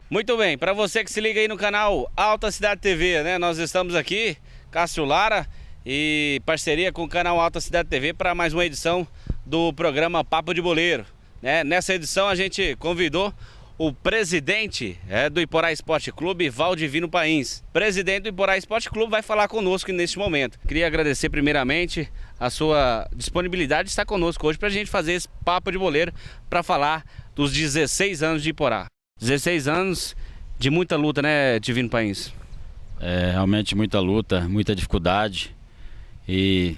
Muito bem, para você que se liga aí no canal Alta Cidade TV, né? Nós estamos aqui, Cássio Lara, e parceria com o canal Alta Cidade TV para mais uma edição do programa Papo de Boleiro, né? Nessa edição a gente convidou o presidente do Iporá Esporte Clube, Valdivino Pains. Presidente do Iporá Esporte Clube vai falar conosco neste momento. Queria agradecer primeiramente a sua disponibilidade de estar conosco hoje para a gente fazer esse Papo de Boleiro para falar dos 16 anos de Iporá. 16 anos de muita luta, né, Divino Pains? Realmente muita luta, muita dificuldade e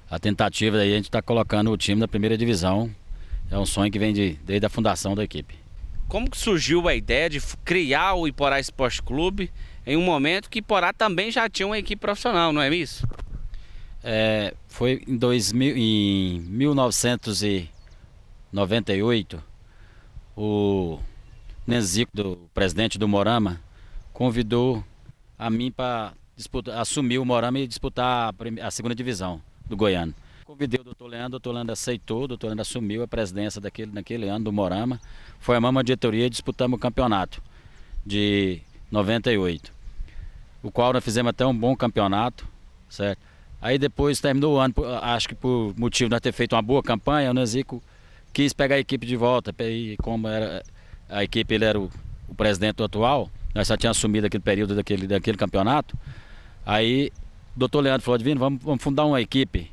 a tentativa daí a gente está colocando o time na primeira divisão. É um sonho que vem desde a fundação da equipe. Como que surgiu a ideia de criar o Iporá Esporte Clube em um momento que Iporá também já tinha uma equipe profissional, não é isso? Foi em 1998, o Nenzico, o presidente do Morama, convidou a mim para assumir o Morama e disputar a segunda divisão do Goiano. Convidei o doutor Leandro aceitou, o doutor Leandro assumiu a presidência naquele ano do Morama, formamos a diretoria e disputamos o campeonato de 98, o qual nós fizemos até um bom campeonato, certo? Aí depois terminou o ano, acho que por motivo de nós ter feito uma boa campanha, o Nenzico quis pegar a equipe de volta, e como era a equipe, ele era o presidente atual, nós só tínhamos assumido aquele período daquele campeonato. Aí o doutor Leandro falou: Divino, vamos fundar uma equipe.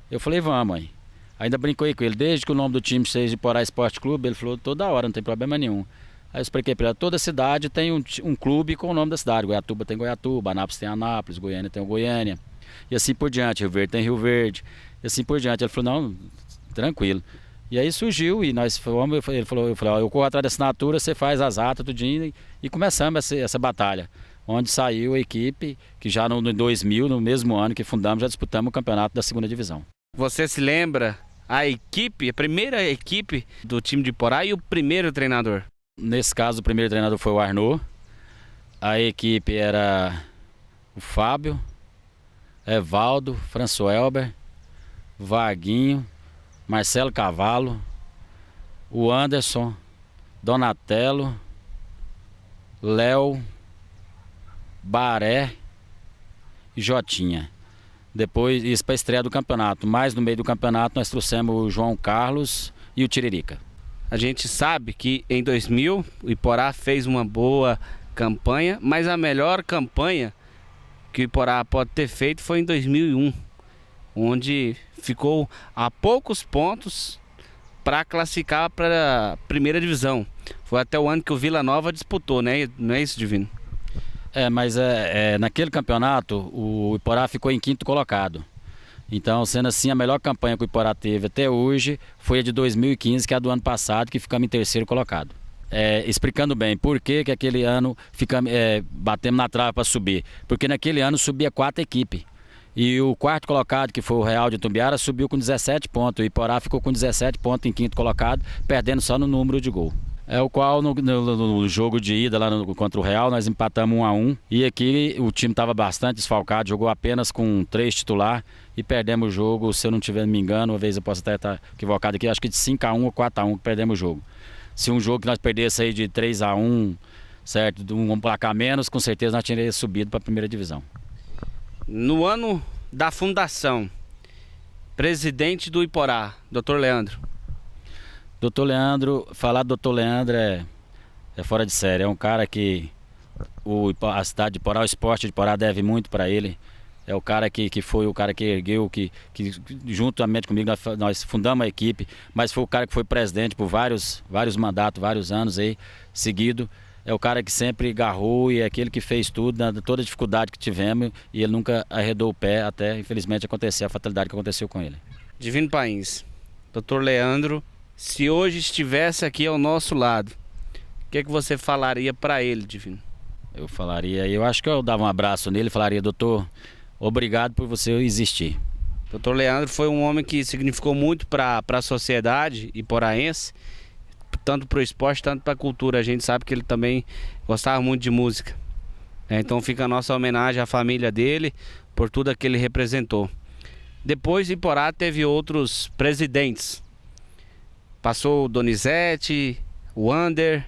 Eu falei: vamos, mãe. Ainda brincou com ele, desde que o nome do time seja Iporá Esporte Clube, ele falou: toda hora, não tem problema nenhum. Aí eu expliquei para ele: toda cidade tem um clube com o nome da cidade. Goiatuba tem Goiatuba, Anápolis tem Anápolis, Goiânia tem o Goiânia, e assim por diante. Rio Verde tem Rio Verde, e assim por diante. Ele falou: não, tranquilo. E aí surgiu, e nós fomos, ele falou: eu corro atrás da assinatura, você faz as atas, tudinho, e começamos essa batalha. Onde saiu a equipe, que já no 2000, no mesmo ano que fundamos, já disputamos o campeonato da segunda divisão. Você se lembra a primeira equipe do time de Iporá e o primeiro treinador? Nesse caso, o primeiro treinador foi o Arnaud. A equipe era o Fábio, Evaldo, Françoelber, Vaguinho, Marcelo Cavalo, o Anderson, Donatello, Léo, Baré e Jotinha. Depois, isso para a estreia do campeonato. Mas no meio do campeonato nós trouxemos o João Carlos e o Tiririca. A gente sabe que em 2000 o Iporá fez uma boa campanha, mas a melhor campanha que o Iporá pode ter feito foi em 2001, onde ficou a poucos pontos para classificar para a primeira divisão. Foi até o ano que o Vila Nova disputou, né? Não é isso, Divino? Mas naquele campeonato o Iporá ficou em quinto colocado. Então, sendo assim, a melhor campanha que o Iporá teve até hoje foi a de 2015, que é a do ano passado, que ficamos em terceiro colocado. Explicando bem por que aquele ano batemos na trave para subir. Porque naquele ano subia 4 equipes. E o quarto colocado, que foi o Real de Itumbiara, subiu com 17 pontos. O Iporá ficou com 17 pontos em quinto colocado, perdendo só no número de gol. O qual no jogo de ida lá contra o Real nós empatamos 1-1. E aqui o time estava bastante desfalcado, jogou apenas com 3 titulares e perdemos o jogo, se eu não me engano, uma vez eu posso até estar equivocado aqui, acho que de 5-1 ou 4-1 que perdemos o jogo. Se um jogo que nós perdesse aí de 3-1, certo, de um placar menos, com certeza nós teríamos subido para a primeira divisão. No ano da fundação, presidente do Iporá, Dr. Leandro. Doutor Leandro, falar do Doutor Leandro é fora de série. É um cara que a cidade de Iporá, o esporte de Iporá deve muito para ele. É o cara que foi o cara que ergueu, que juntamente comigo nós fundamos a equipe, mas foi o cara que foi presidente por vários mandatos, vários anos aí seguido. É o cara que sempre agarrou e é aquele que fez tudo, toda a dificuldade que tivemos, e ele nunca arredou o pé até, infelizmente, acontecer a fatalidade que aconteceu com ele. Divino Pains, Dr. Leandro, se hoje estivesse aqui ao nosso lado, o que você falaria para ele, Divino? Eu acho que eu dava um abraço nele e falaria: doutor, obrigado por você existir. Dr. Leandro foi um homem que significou muito para a sociedade iporaense, tanto para o esporte, tanto para a cultura. A gente sabe que ele também gostava muito de música. Então fica a nossa homenagem à família dele, por tudo que ele representou. Depois Iporá teve outros presidentes. Passou o Donizete, o Ander.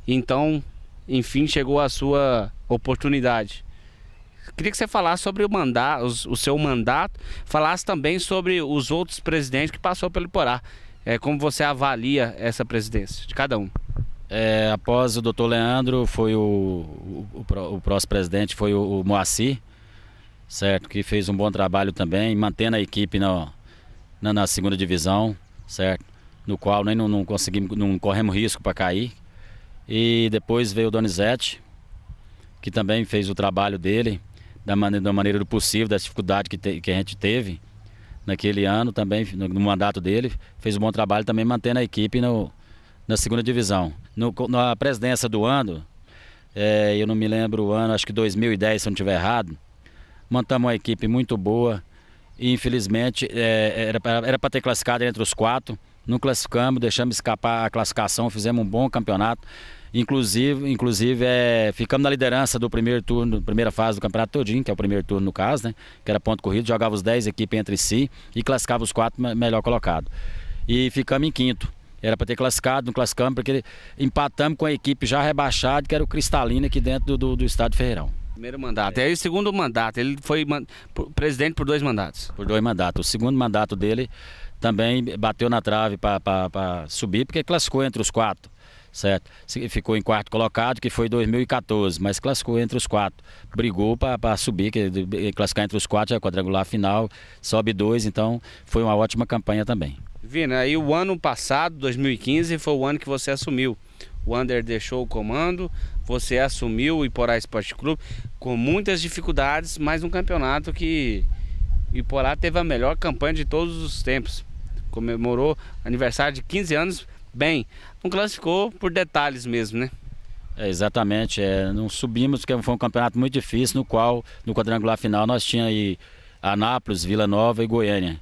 Então enfim, chegou a sua oportunidade. Queria que você falasse sobre o seu mandato, falasse também sobre os outros presidentes que passou pelo Iporá. Como você avalia essa presidência de cada um? Após o doutor Leandro, foi o próximo presidente foi o Moacir, certo? Que fez um bom trabalho também, mantendo a equipe na segunda divisão, certo? No qual nem não conseguimos, não corremos risco para cair. E depois veio o Donizete, que também fez o trabalho dele da maneira do possível, da dificuldade que a gente teve naquele ano também, no mandato dele, fez um bom trabalho também mantendo a equipe na segunda divisão. Na presidência do ano, eu não me lembro o ano, acho que 2010, se eu não estiver errado, montamos uma equipe muito boa e infelizmente era para ter classificado entre os 4, não classificamos, deixamos escapar a classificação, fizemos um bom campeonato. Inclusive ficamos na liderança do primeiro turno, primeira fase do campeonato todinho, que é o primeiro turno no caso, né? Que era ponto corrido, jogava os 10 equipes entre si e classificava os 4 melhor colocados. E ficamos em quinto. Era para ter classificado, não classificamos porque empatamos com a equipe já rebaixada, que era o Cristalina aqui dentro do estado de Ferreirão. Primeiro mandato. E aí o segundo mandato, ele foi presidente por 2 mandatos. Por 2 mandatos. O segundo mandato dele também bateu na trave para subir, porque classificou entre os 4. Certo? Ficou em 4º colocado, que foi 2014, mas classificou entre os 4. Brigou para subir, classificar entre os 4 é quadrangular final, sobe 2, então foi uma ótima campanha também. Vina, aí o ano passado, 2015, foi o ano que você assumiu. O Ander deixou o comando, você assumiu o Iporá Esporte Clube com muitas dificuldades, mas um campeonato que o Iporá teve a melhor campanha de todos os tempos. Comemorou aniversário de 15 anos bem, não classificou por detalhes mesmo, né? Exatamente, não subimos porque foi um campeonato muito difícil, no qual no quadrangular final nós tínhamos aí Anápolis, Vila Nova e Goiânia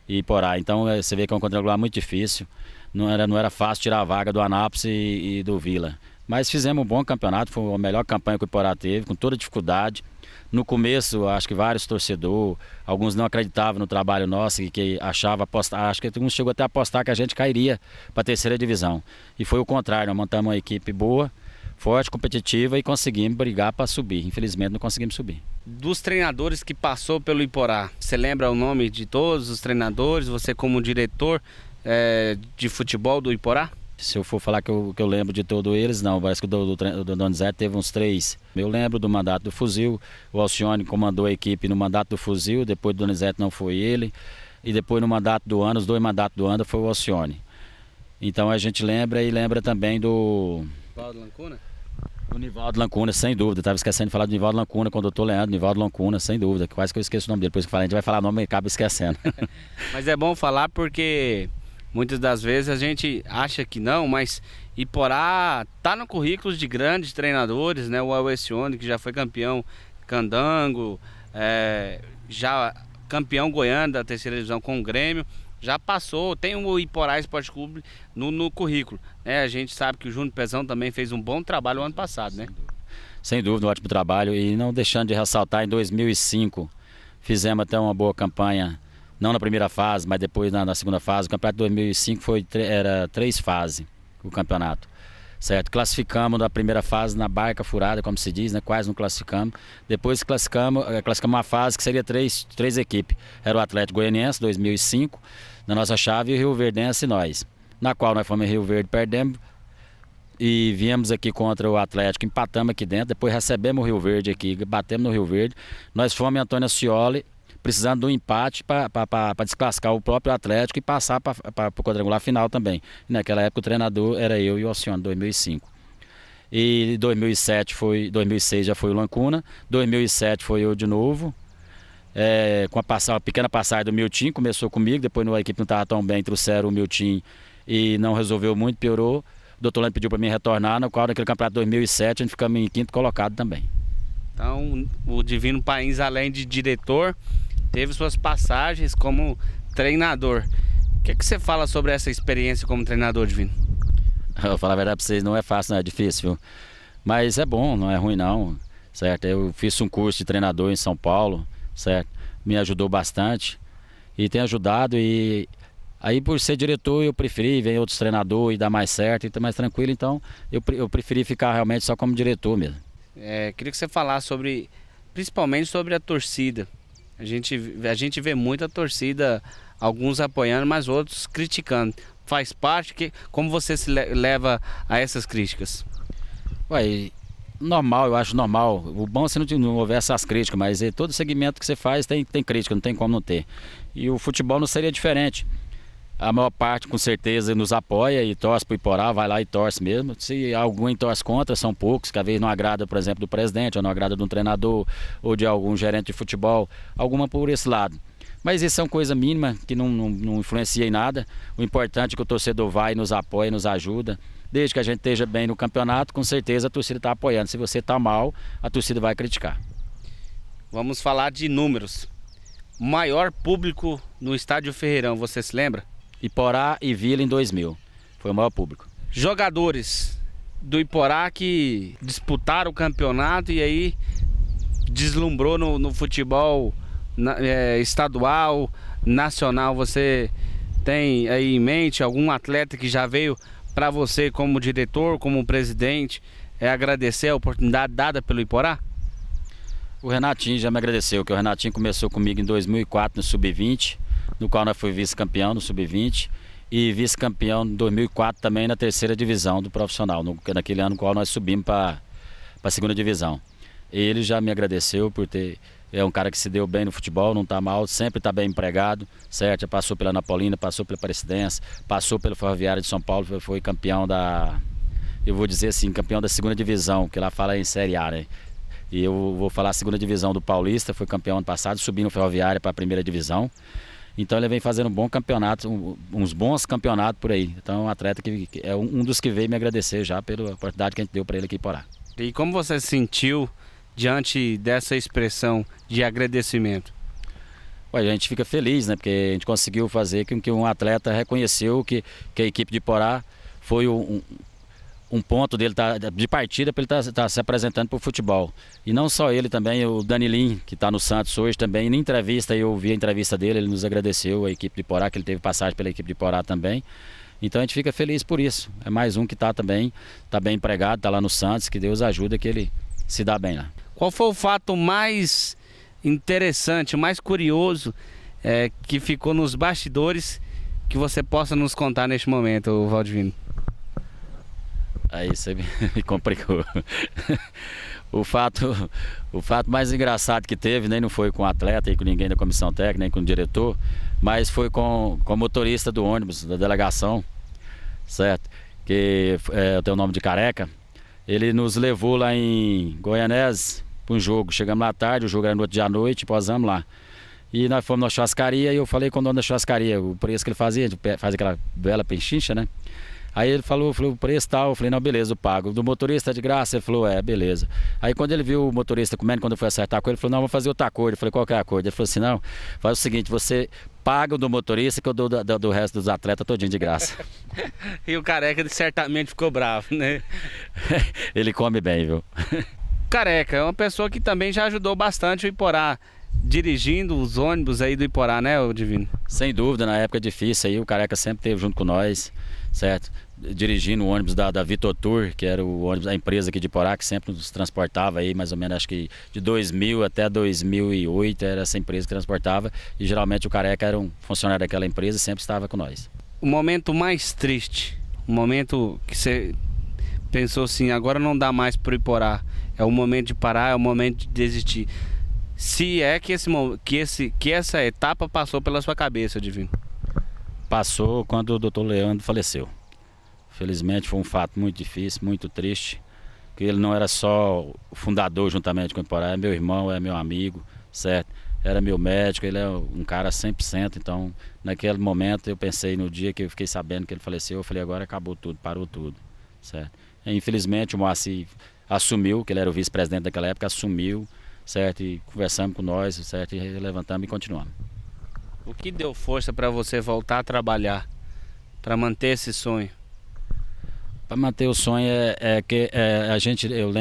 e Iporá. Então você vê que é um quadrangular muito difícil, não era fácil tirar a vaga do Anápolis e do Vila. Mas fizemos um bom campeonato, foi a melhor campanha que o Iporá teve, com toda dificuldade. No começo, acho que vários torcedores, alguns não acreditavam no trabalho nosso, que achavam apostar, acho que alguns chegou até a apostar que a gente cairia para a 3ª divisão. E foi o contrário, nós montamos uma equipe boa, forte, competitiva e conseguimos brigar para subir. Infelizmente não conseguimos subir. Dos treinadores que passou pelo Iporá, você lembra o nome de todos os treinadores? Você como diretor de futebol do Iporá? Se eu for falar que eu lembro de todos eles, não, parece que o Donizete teve uns 3. Eu lembro do mandato do Fuzil, o Alcione comandou a equipe no mandato do Fuzil, depois do Donizete não foi ele, e depois no mandato do ano, os 2 mandatos do ano foi o Alcione. Então a gente lembra e lembra também do... Nivaldo Lancuna? O Nivaldo Lancuna, sem dúvida, estava esquecendo de falar do Nivaldo Lancuna com o doutor Leandro, Nivaldo Lancuna, sem dúvida, quase que eu esqueço o nome dele, depois que a gente vai falar o nome e acaba esquecendo. Mas é bom falar porque... muitas das vezes a gente acha que não, mas Iporá tá no currículo de grandes treinadores, né? O Alcione, que já foi campeão Candango, já campeão goiano da 3ª divisão com o Grêmio, já passou, tem o Iporá Esporte Clube no currículo, né? A gente sabe que o Júnior Pezão também fez um bom trabalho o ano passado, né? Sem dúvida, um ótimo trabalho, e não deixando de ressaltar, em 2005 fizemos até uma boa campanha. Não na primeira fase, mas depois na segunda fase. O campeonato de 2005 era 3 fases, o campeonato. Certo? Classificamos na primeira fase na barca furada, como se diz, né? Quase não classificamos. Depois classificamos uma fase que seria 3 equipes. Era o Atlético Goianiense, 2005, na nossa chave, e o Rio Verdense e nós. Na qual nós fomos em Rio Verde, perdemos. E viemos aqui contra o Atlético, empatamos aqui dentro. Depois recebemos o Rio Verde aqui, batemos no Rio Verde. Nós fomos em Antônio Ascioli, precisando de um empate para desclassificar o próprio Atlético e passar para o quadrangular final também. E naquela época o treinador era eu e o Alcione, 2005. E 2006 já foi o Lancuna, 2007 foi eu de novo, com a pequena passagem do Milton, começou comigo, depois a equipe não estava tão bem, trouxeram o Milton e não resolveu muito, piorou. O doutor Lando pediu para mim retornar, no qual naquele campeonato de 2007 a gente ficamos em 5º colocado também. Então o Divino Pains, além de diretor, teve suas passagens como treinador. O que você fala sobre essa experiência como treinador, Divino? Eu vou falar a verdade para vocês, não é fácil, não é difícil, viu? Mas é bom, não é ruim não, certo? Eu fiz um curso de treinador em São Paulo, certo? Me ajudou bastante e tem ajudado, e Aí por ser diretor eu preferi, vem outros treinadores e dá mais certo e tá mais tranquilo, então eu preferi ficar realmente só como diretor mesmo. Queria que você falasse principalmente sobre a torcida. A gente vê muita torcida, alguns apoiando, mas outros criticando. Faz parte, como você se leva a essas críticas? Ué, normal, eu acho normal. O bom é se não houver essas críticas, mas todo segmento que você faz tem crítica, não tem como não ter. E o futebol não seria diferente. A maior parte, com certeza, nos apoia e torce para o Iporá, vai lá e torce mesmo. Se alguém torce contra, são poucos, que às vezes não agrada, por exemplo, do presidente, ou não agrada de um treinador, ou de algum gerente de futebol, alguma por esse lado. Mas isso são coisa mínima, que não influencia em nada. O importante é que o torcedor vai, nos apoia, nos ajuda. Desde que a gente esteja bem no campeonato, com certeza a torcida está apoiando. Se você está mal, a torcida vai criticar. Vamos falar de números. Maior público no Estádio Ferreirão, você se lembra? Iporá e Vila em 2000, foi o maior público. Jogadores do Iporá que disputaram o campeonato e aí deslumbrou no futebol estadual, nacional. Você tem aí em mente algum atleta que já veio para você como diretor, como presidente, agradecer a oportunidade dada pelo Iporá? O Renatinho já me agradeceu, que o Renatinho começou comigo em 2004 no Sub-20, no qual nós fui vice-campeão no Sub-20 e vice-campeão em 2004 também na terceira divisão do profissional, naquele ano no qual nós subimos para a segunda divisão. Ele já me agradeceu por ter... É um cara que se deu bem no futebol, não está mal, sempre está bem empregado, certo? Já passou pela Napolina, passou pela Aparecidense, passou pelo Ferroviário de São Paulo, foi campeão eu vou dizer assim, campeão da segunda divisão, que lá fala em Série A, né? E eu vou falar a segunda divisão do Paulista, foi campeão ano passado, subindo o Ferroviário para a primeira divisão. Então ele vem fazendo um bom campeonato, uns bons campeonatos por aí. Então é um atleta que é um dos que veio me agradecer já pela oportunidade que a gente deu para ele aqui em Iporá. E como você se sentiu diante dessa expressão de agradecimento? A gente fica feliz, né? Porque a gente conseguiu fazer com que um atleta reconheceu que a equipe de Iporá foi um ponto dele de partida para ele estar se apresentando para o futebol. E não só ele também, o Danilinho, que está no Santos hoje também, em entrevista, eu ouvi a entrevista dele, ele nos agradeceu, a equipe de Iporá, que ele teve passagem pela equipe de Iporá também. Então a gente fica feliz por isso. É mais um que está bem empregado, está lá no Santos, que Deus ajuda que ele se dá bem lá. Qual foi o fato mais interessante, mais curioso que ficou nos bastidores que você possa nos contar neste momento, Valdivino? Aí você me complicou. O fato mais engraçado que teve, nem não foi com o atleta e com ninguém da comissão técnica, nem com o diretor, mas foi com o motorista do ônibus, da delegação, certo? Que tem o nome de Careca. Ele nos levou lá em Goianese para um jogo. Chegamos lá tarde, o jogo era no outro dia à noite, posamos lá. E nós fomos na churrascaria e eu falei com o dono da churrascaria, o preço que ele fazia, faz aquela bela pechincha, né? Aí ele falou o preço tal, eu falei, não, beleza, eu pago. Do motorista de graça, ele falou, beleza. Aí quando ele viu o motorista comendo, quando eu fui acertar com ele, ele falou, não, vou fazer outro acordo. Eu falei, qual que é o acordo? Ele falou assim, não, faz o seguinte, você paga o do motorista que eu dou do resto dos atletas todinho de graça. E o Careca certamente ficou bravo, né? Ele come bem, viu? Careca é uma pessoa que também já ajudou bastante o Iporá, dirigindo os ônibus aí do Iporá, né, o Divino? Sem dúvida, na época difícil aí, o Careca sempre esteve junto com nós, certo? Dirigindo o ônibus da Vitor Tour, que era o ônibus da empresa aqui de Iporá, que sempre nos transportava aí, mais ou menos, acho que de 2000 até 2008 era essa empresa que transportava, e geralmente o Careca era um funcionário daquela empresa e sempre estava com nós. O momento mais triste, o momento que você pensou assim, agora não dá mais para o Iporá, é o momento de parar, é o momento de desistir. Se é que essa etapa passou pela sua cabeça, Divino? Passou quando o Dr. Leandro faleceu. Felizmente foi um fato muito difícil, muito triste, que ele não era só o fundador juntamente com o Iporá, é meu irmão, é meu amigo, certo? Era meu médico, ele é um cara 100%, então naquele momento eu pensei, no dia que eu fiquei sabendo que ele faleceu, eu falei, agora acabou tudo, parou tudo, certo? E, infelizmente o Moacir assumiu, que ele era o vice-presidente daquela época, assumiu, certo? E conversamos com nós, certo? E levantamos e continuamos. O que deu força para você voltar a trabalhar, para manter esse sonho? Para manter o sonho eu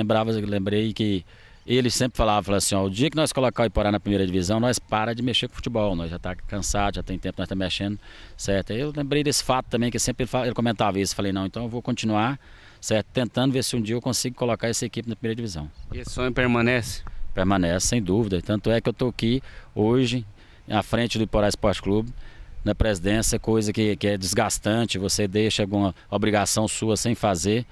lembrei que Ele sempre falava assim, ó, o dia que nós colocar o Iporá na primeira divisão, nós para de mexer com futebol, nós já tá cansado, já tem tempo que nós estamos mexendo, certo? Eu lembrei desse fato também, que sempre ele comentava isso, falei, não, então eu vou continuar, certo? Tentando ver se um dia eu consigo colocar essa equipe na primeira divisão. E esse sonho permanece? Permanece, sem dúvida, tanto é que eu estou aqui hoje, à frente do Iporá Esporte Clube, na presidência, coisa que é desgastante, você deixa alguma obrigação sua sem fazer,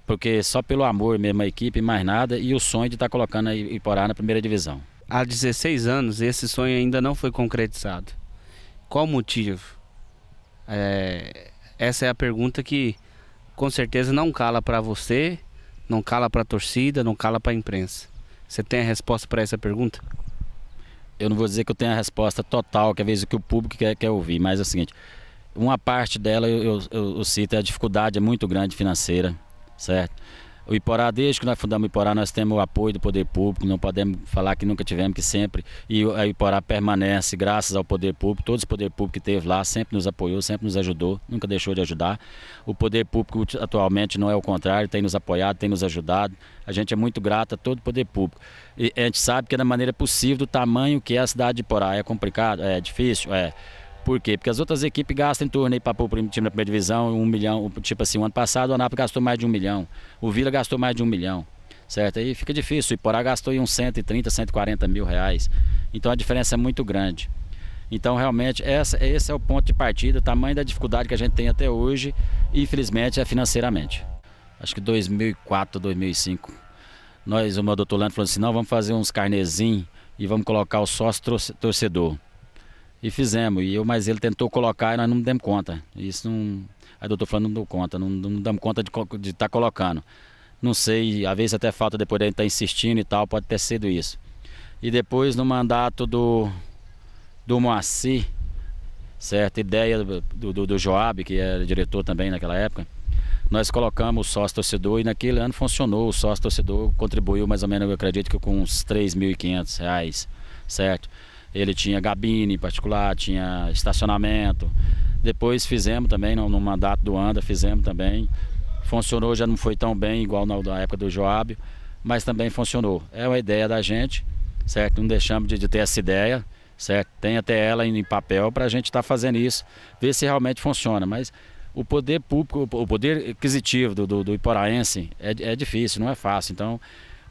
porque só pelo amor mesmo a equipe, mais nada, e o sonho de estar colocando a Iporá na primeira divisão. Há 16 anos esse sonho ainda não foi concretizado. Qual o motivo? Essa é a pergunta que com certeza não cala para você, não cala para a torcida, não cala para a imprensa. Você tem a resposta para essa pergunta? Eu não vou dizer que eu tenho a resposta total, que às vezes o que o público quer ouvir, mas é o seguinte, uma parte dela eu cito, a dificuldade é muito grande financeira, certo? O Iporá, desde que nós fundamos o Iporá, nós temos o apoio do poder público, não podemos falar que nunca tivemos, que sempre, e a Iporá permanece graças ao poder público, todos os poder público que teve lá sempre nos apoiou, sempre nos ajudou, nunca deixou de ajudar. O poder público atualmente não é o contrário, tem nos apoiado, tem nos ajudado, a gente é muito grato a todo o poder público. E a gente sabe que é da maneira possível, do tamanho que é a cidade de Iporá, é complicado, é difícil, Por quê? Porque as outras equipes gastam em torno aí para pôr o time na primeira divisão, 1 milhão, tipo assim, o ano passado o Anápolis gastou mais de 1 milhão, o Vila gastou mais de 1 milhão, certo? Aí fica difícil, o Iporá gastou aí uns 130, 140 mil reais, então a diferença é muito grande. Então realmente esse é o ponto de partida, o tamanho da dificuldade que a gente tem até hoje, e infelizmente é financeiramente. Acho que 2004, 2005, o meu doutor Lando falou assim, não, vamos fazer uns carnezinhos e vamos colocar o sócio torcedor. E fizemos, mas ele tentou colocar e nós não demos conta. Isso não. Aí o doutor falando, não deu conta, não damos conta de estar colocando. Não sei, às vezes até falta depois de a gente estar insistindo e tal, pode ter sido isso. E depois no mandato do Moacir, certo? Ideia do Joab, que era diretor também naquela época, nós colocamos o sócio torcedor e naquele ano funcionou. O sócio torcedor contribuiu mais ou menos, eu acredito que com uns R$3.500, certo? Ele tinha gabine particular, tinha estacionamento. Depois fizemos também, no mandato do Anda, fizemos também. Funcionou, já não foi tão bem igual na época do Joab, mas também funcionou. É uma ideia da gente, certo? Não deixamos de ter essa ideia, certo? Tem até ela em papel para a gente estar fazendo isso, ver se realmente funciona. Mas o poder público, o poder aquisitivo do iporaense é difícil, não é fácil. Então,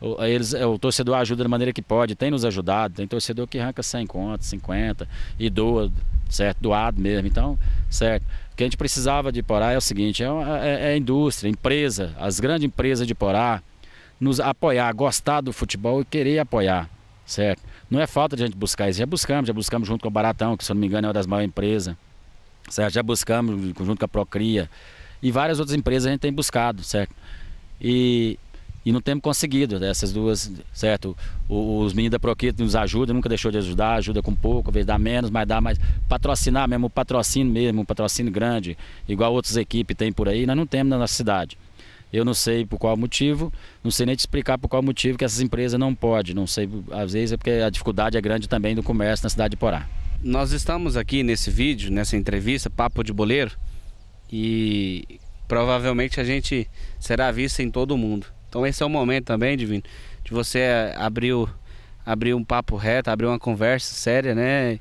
o torcedor ajuda da maneira que pode, tem nos ajudado, tem torcedor que arranca 100 contas, 50 e doa, certo? Doado mesmo, então, certo? O que a gente precisava de Iporá é o seguinte, é a indústria, empresa, as grandes empresas de Iporá nos apoiar, gostar do futebol e querer apoiar, certo? Não é falta de a gente buscar isso, já buscamos junto com o Baratão, que se eu não me engano é uma das maiores empresas, certo? Já buscamos junto com a Procria e várias outras empresas a gente tem buscado, certo? E não temos conseguido essas duas, certo? Os meninos da Proquita nos ajudam, nunca deixou de ajudar, ajuda com pouco, às vezes dá menos, mas dá mais. Patrocinar mesmo, um patrocínio grande, igual outras equipes tem por aí, nós não temos na nossa cidade. Eu não sei por qual motivo, não sei nem te explicar por qual motivo que essas empresas não podem, não sei, às vezes é porque a dificuldade é grande também do comércio na cidade de Iporá. Nós estamos aqui nesse vídeo, nessa entrevista, Papo de Boleiro, e provavelmente a gente será visto em todo o mundo. Então esse é o momento também, Divino, de você abrir um papo reto, abrir uma conversa séria, né?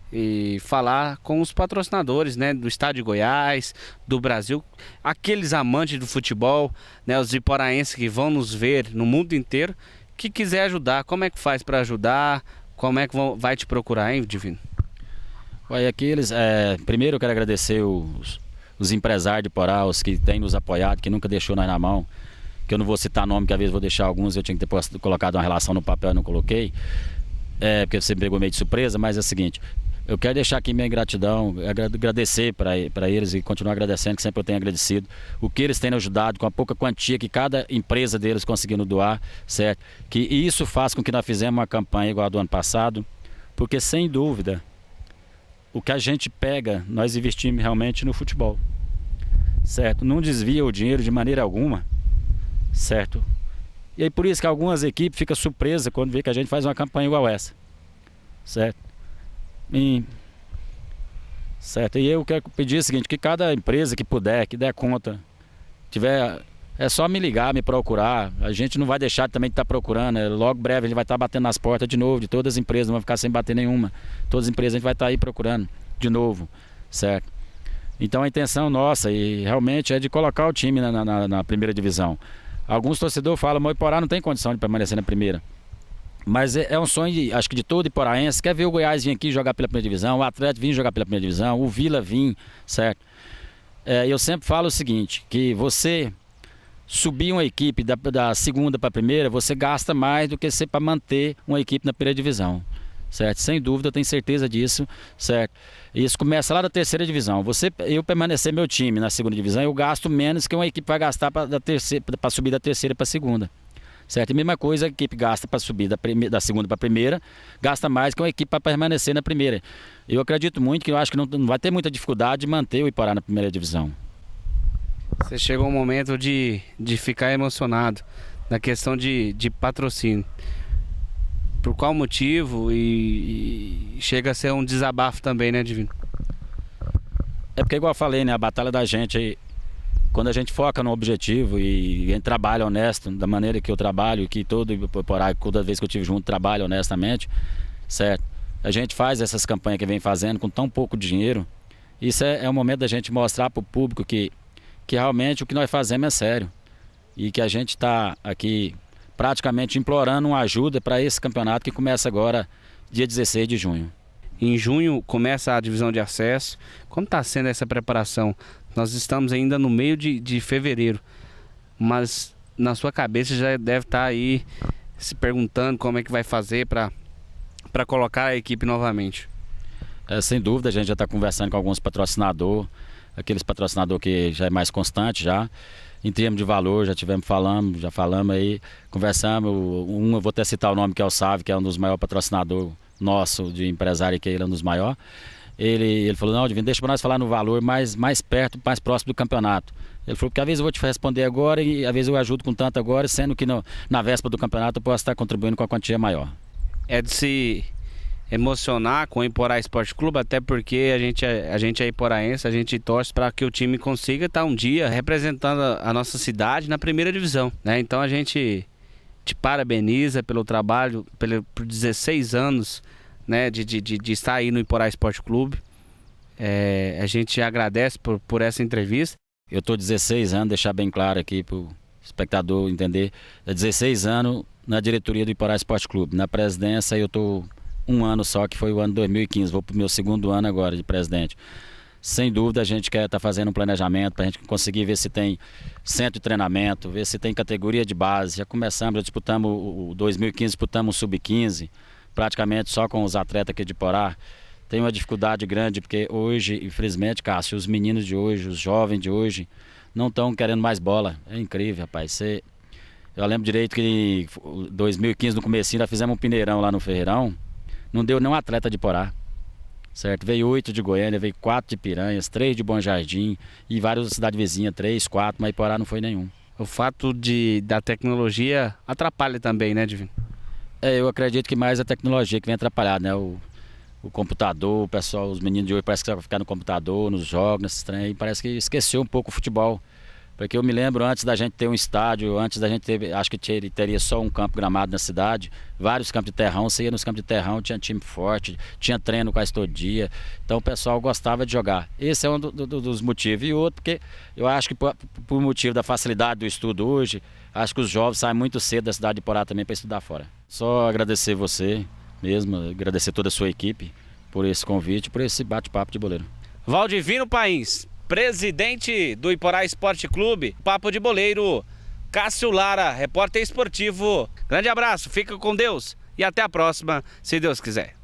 E falar com os patrocinadores, né? Do estado de Goiás, do Brasil, aqueles amantes do futebol, né? Os iporaenses que vão nos ver no mundo inteiro, que quiser ajudar, como é que faz para ajudar? Como é que vai te procurar, hein, Divino? Olha, primeiro eu quero agradecer os empresários de Iporá, os que têm nos apoiado, que nunca deixou nós na mão. Que eu não vou citar nome, que às vezes vou deixar alguns, eu tinha que ter colocado uma relação no papel e não coloquei, porque você me pegou meio de surpresa, mas é o seguinte, eu quero deixar aqui minha gratidão, agradecer para eles e continuar agradecendo, que sempre eu tenho agradecido, o que eles têm ajudado com a pouca quantia que cada empresa deles conseguindo doar, certo? Que isso faz com que nós fizemos uma campanha igual a do ano passado, porque sem dúvida, o que a gente pega, nós investimos realmente no futebol, certo? Não desvia o dinheiro de maneira alguma, certo? E aí por isso que algumas equipes ficam surpresas quando vê que a gente faz uma campanha igual essa, certo? Certo? E eu quero pedir o seguinte, que cada empresa que puder, que der conta, tiver é só me ligar, me procurar. A gente não vai deixar também de estar procurando. Logo breve a gente vai estar batendo nas portas de novo, de todas as empresas, não vai ficar sem bater nenhuma. Todas as empresas a gente vai estar aí procurando de novo, certo? Então a intenção nossa e realmente é de colocar o time na primeira divisão. Alguns torcedores falam, mas o Iporá não tem condição de permanecer na primeira. Mas é um sonho, acho que de todo iporaense. Quer ver o Goiás vir aqui jogar pela primeira divisão, o Atlético vir jogar pela primeira divisão, o Vila vir, certo? Eu sempre falo o seguinte, que você subir uma equipe da segunda para a primeira, você gasta mais do que você para manter uma equipe na primeira divisão, certo? Sem dúvida, eu tenho certeza disso, certo? Isso começa lá da terceira divisão. Eu permanecer meu time na segunda divisão, eu gasto menos que uma equipe vai gastar para subir da terceira para a segunda. Certo? A mesma coisa, a equipe gasta para subir da segunda para a primeira, gasta mais que uma equipe para permanecer na primeira. Eu acredito muito que eu acho que não vai ter muita dificuldade de manter o Iporá na primeira divisão. Você chegou um momento de ficar emocionado na questão de patrocínio. Por qual motivo? E chega a ser um desabafo também, né, Divino? É porque, igual eu falei, né, a batalha da gente, quando a gente foca no objetivo e em trabalho honesto, da maneira que eu trabalho, que todo Iporá, toda vez que eu estive junto, trabalho honestamente, certo? A gente faz essas campanhas que vem fazendo com tão pouco dinheiro. Isso é um momento da gente mostrar para o público que realmente o que nós fazemos é sério. E que a gente está aqui praticamente implorando uma ajuda para esse campeonato que começa agora, dia 16 de junho. Em junho começa a divisão de acesso. Como está sendo essa preparação? Nós estamos ainda no meio de fevereiro, mas na sua cabeça já deve estar aí se perguntando como é que vai fazer para colocar a equipe novamente. Sem dúvida, a gente já está conversando com alguns patrocinadores, aqueles patrocinadores que já é mais constante já. Em termos de valor, já falamos aí, conversamos. Eu vou até citar o nome, que é o Sávio, que é um dos maiores patrocinadores nosso de empresário, que ele é um dos maiores. Ele falou, não, Divino, deixa para nós falar no valor mais perto, mais próximo do campeonato. Ele falou, porque às vezes eu vou te responder agora e às vezes eu ajudo com tanto agora, sendo que na véspera do campeonato eu posso estar contribuindo com a quantia maior. É de se emocionar com o Iporá Esporte Clube, até porque a gente é iporaense, a gente torce para que o time consiga estar um dia representando a nossa cidade na primeira divisão, né? Então a gente te parabeniza pelo trabalho, por 16 anos, né, de estar aí no Iporá Esporte Clube. A gente agradece por essa entrevista. Eu estou 16 anos, deixar bem claro aqui para o espectador entender, 16 anos na diretoria do Iporá Esporte Clube. Na presidência eu estou um ano só, que foi o ano 2015, vou para o meu segundo ano agora de presidente. Sem dúvida a gente quer estar fazendo um planejamento para a gente conseguir ver se tem centro de treinamento, ver se tem categoria de base. Já começamos, já disputamos o 2015, disputamos o Sub-15, praticamente só com os atletas aqui de Iporá. Tem uma dificuldade grande, porque hoje, infelizmente, Cássio, os meninos de hoje, os jovens de hoje, não estão querendo mais bola. É incrível, rapaz. Eu lembro direito que em 2015, no comecinho, nós fizemos um peneirão lá no Ferreirão. Não deu nenhum atleta de Iporá, certo? Veio 8 de Goiânia, veio 4 de Piranhas, 3 de Bom Jardim e várias cidades vizinhas, 3, 4, mas Iporá não foi nenhum. O fato da tecnologia atrapalha também, né, Divino? Eu acredito que mais a tecnologia que vem atrapalhar, né? O computador, o pessoal, os meninos de hoje parece que vai ficar no computador, nos jogos, nesses trem, parece que esqueceu um pouco o futebol. Porque eu me lembro, antes da gente ter um estádio, antes da gente ter, acho que teria só um campo gramado na cidade, vários campos de terrão, você ia nos campos de terrão, tinha time forte, tinha treino quase todo dia, então o pessoal gostava de jogar. Esse é um dos motivos. E outro, porque eu acho que por motivo da facilidade do estudo hoje, acho que os jovens saem muito cedo da cidade de Iporá também para estudar fora. Só agradecer você mesmo, agradecer toda a sua equipe por esse convite, por esse bate-papo de boleiro. Valdivino Pains, presidente do Iporá Esporte Clube, Papo de Boleiro, Cássio Lara, repórter esportivo. Grande abraço, fica com Deus e até a próxima, se Deus quiser.